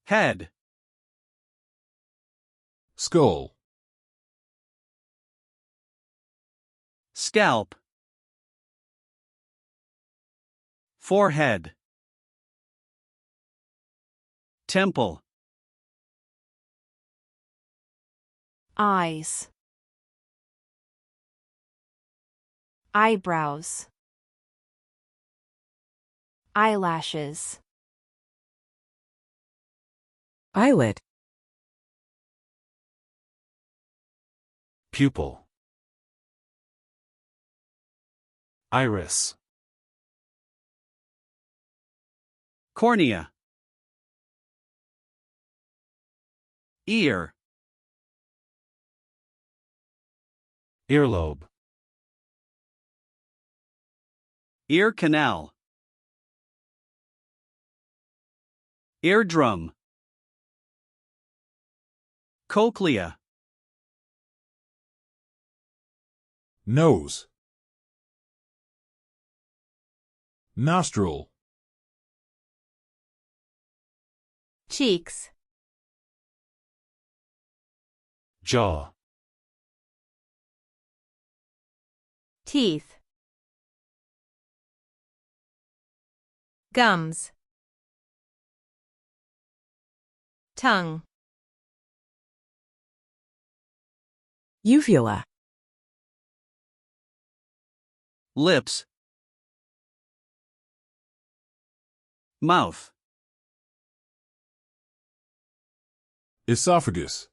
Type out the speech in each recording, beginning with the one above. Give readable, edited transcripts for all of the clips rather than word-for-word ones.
Head. Skull. Scalp. Forehead. Temple. Eyes. Eyebrows. Eyelashes. Eyelid. Pupil. Iris. Cornea. Ear. Earlobe. Ear canal. Eardrum. Cochlea. Nose. Nostril. Cheeks. Jaw. Teeth. Gums. Tongue. Uvula. Lips. Mouth. Esophagus.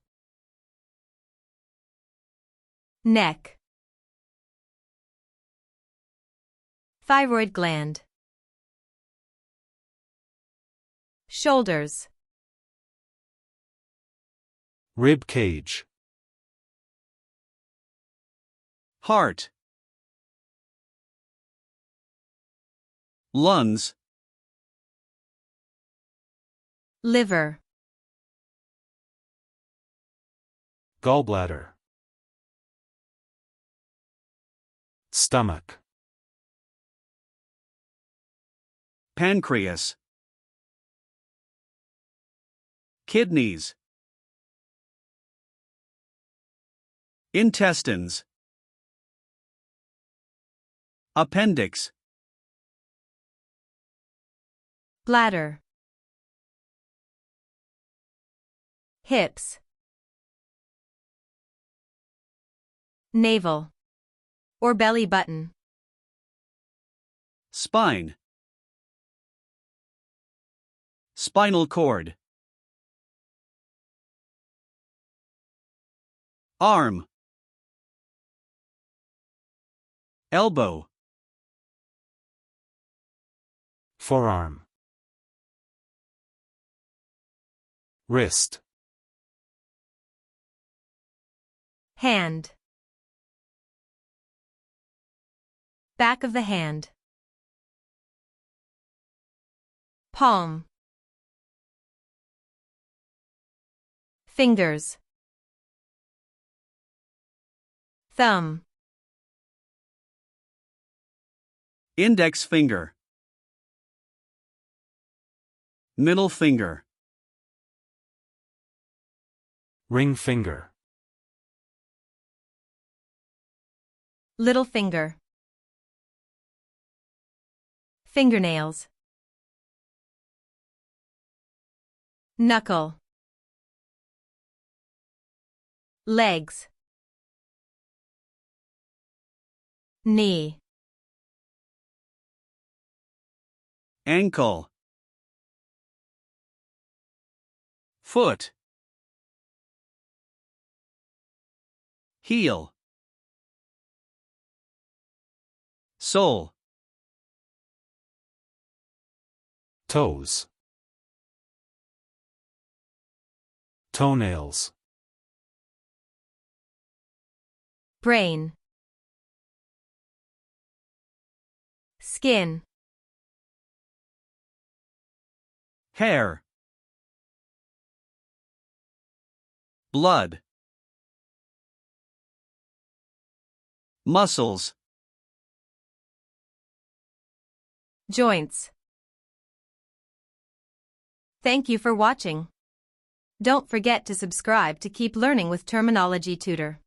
Neck. Thyroid gland. Shoulders. Rib cage. Heart. Lungs. Liver. Gallbladder. Stomach. Pancreas. Kidneys. Intestines. Appendix. Bladder. Hips. Navel. Or belly button. Spine. Spinal cord. Arm. Elbow. Forearm. Wrist. Hand. Back of the hand. Palm. Fingers. Thumb. Index finger. Middle finger. Ring finger. Little finger. Fingernails. Knuckle. Legs. Knee. Ankle. Foot. Heel. Sole. Toes. Toenails. Brain. Skin. Hair. Blood. Muscles. Joints. Thank you for watching. Don't forget to subscribe to keep learning with Terminology Tutor.